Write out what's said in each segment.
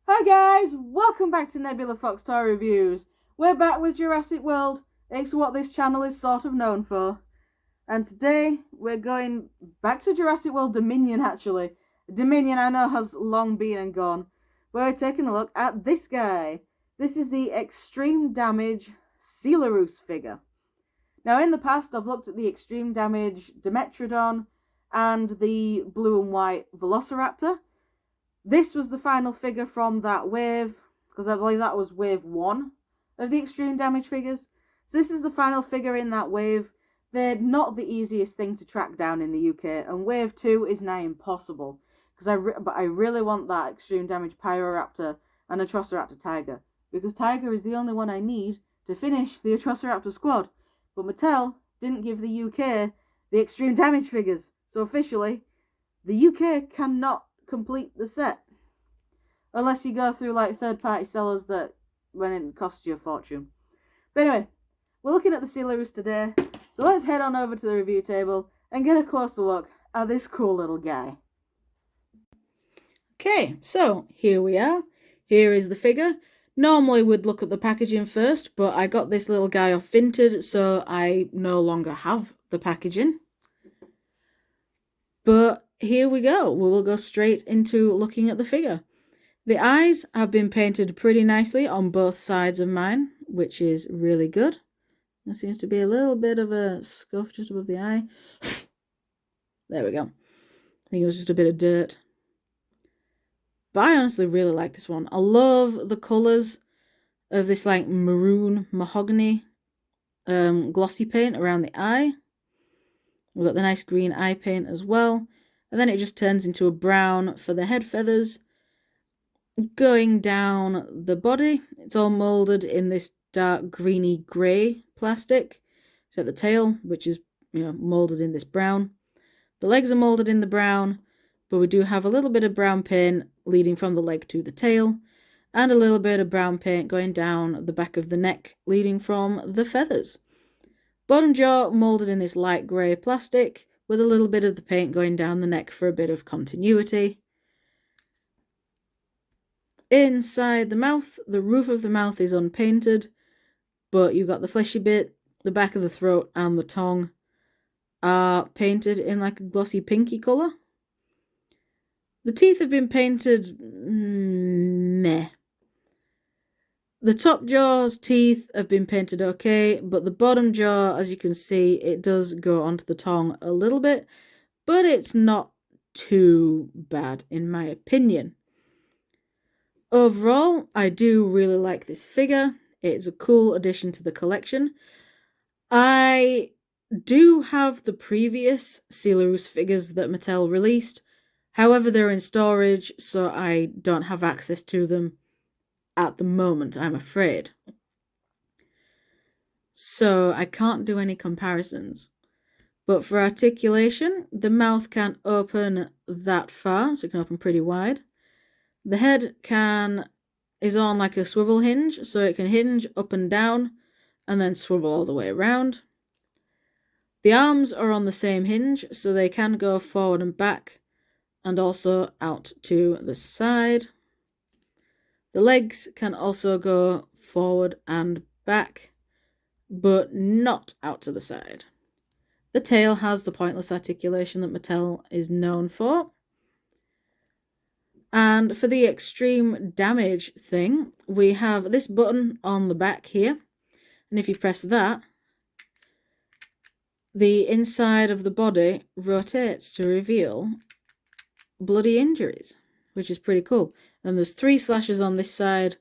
Hi guys, welcome back to Nebula Fox Toy Reviews. We're back with Jurassic World. It's what this channel is sort of known for. And today we're going back to Jurassic World Dominion actually. Dominion I know has long been and gone. We're taking a look at this guy. This is the Extreme Damage Coelurus figure. Now in the past I've looked at the Extreme Damage Dimetrodon and the blue and white Velociraptor. This was the final figure from that wave, because I believe that was wave 1 of the Extreme Damage figures. So this is the final figure in that wave. They're not the easiest thing to track down in the UK, and wave 2 is now impossible. But I really want that Extreme Damage Pyroraptor and Atrociraptor Tiger, because Tiger is the only one I need to finish the Atrociraptor squad. But Mattel didn't give the UK the Extreme Damage figures, so officially, the UK cannot complete the set unless you go through like third-party sellers that when it costs you a fortune. But anyway, we're looking at the Coelurus today, so let's head on over to the review table and get a closer look at this cool little guy. Okay, so here we are. Here is the figure. Normally we'd look at the packaging first, but I got this little guy off Vinted, so I no longer have the packaging. But here we go. We will go straight into looking at the figure. The eyes have been painted pretty nicely on both sides of mine, which is really good. There seems to be a little bit of a scuff just above the eye. There we go. I think it was just a bit of dirt. But I honestly really like this one. I love the colours of this like maroon mahogany glossy paint around the eye. We've got the nice green eye paint as well. And then it just turns into a brown for the head feathers. Going down the body, it's all moulded in this dark greeny grey plastic. Except the tail, which is moulded in this brown. The legs are moulded in the brown, but we do have a little bit of brown paint leading from the leg to the tail, and a little bit of brown paint going down the back of the neck leading from the feathers. Bottom jaw moulded in this light grey plastic, with a little bit of the paint going down the neck for a bit of continuity. Inside the mouth, the roof of the mouth is unpainted, but you've got the fleshy bit, the back of the throat and the tongue are painted in like a glossy pinky colour. The teeth have been painted meh. The top jaw's teeth have been painted okay, but the bottom jaw, as you can see, it does go onto the tongue a little bit, but it's not too bad in my opinion. Overall, I do really like this figure. It's a cool addition to the collection. I do have the previous Coelurus figures that Mattel released. However, they're in storage, so I don't have access to them at the moment, I'm afraid. So I can't do any comparisons. But for articulation, the mouth can't open that far, so it can open pretty wide. The head is on like a swivel hinge, so it can hinge up and down and then swivel all the way around. The arms are on the same hinge, so they can go forward and back and also out to the side. The legs can also go forward and back, but not out to the side. The tail has the pointless articulation that Mattel is known for. And for the extreme damage thing, we have this button on the back here. And if you press that, the inside of the body rotates to reveal bloody injuries, which is pretty cool. And there's 3 slashes on this side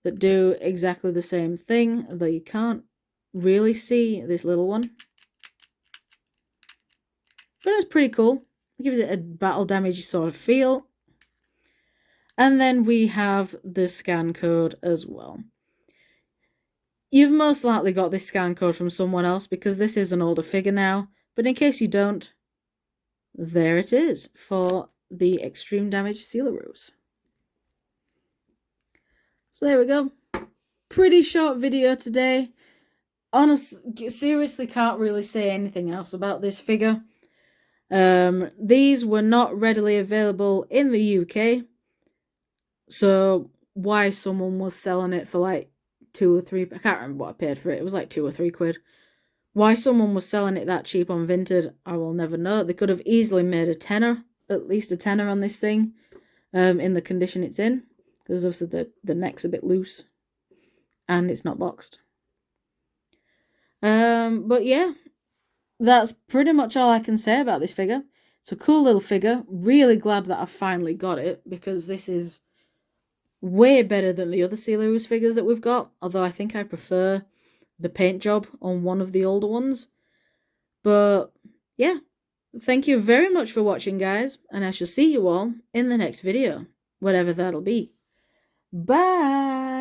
that do exactly the same thing, though you can't really see this little one. But it's pretty cool. It gives it a battle damage sort of feel. And then we have the scan code as well. You've most likely got this scan code from someone else because this is an older figure now. But in case you don't, there it is for the Extreme Damage Coelurus. So there we go. Pretty short video today. Honestly, seriously can't really say anything else about this figure. These were not readily available in the UK. So why someone was selling it for like 2 or 3. I can't remember what I paid for it. It was like 2 or 3 quid. Why someone was selling it that cheap on Vinted, I will never know. They could have easily made a tenner, at least a tenner on this thing, in the condition it's in, because obviously the neck's a bit loose and it's not boxed. But yeah, that's pretty much all I can say about this figure. It's a cool little figure. Really glad that I finally got it, because this is way better than the other Coelurus figures that we've got, although I think I prefer the paint job on one of the older ones. But yeah, thank you very much for watching, guys, and I shall see you all in the next video, whatever that'll be. Bye!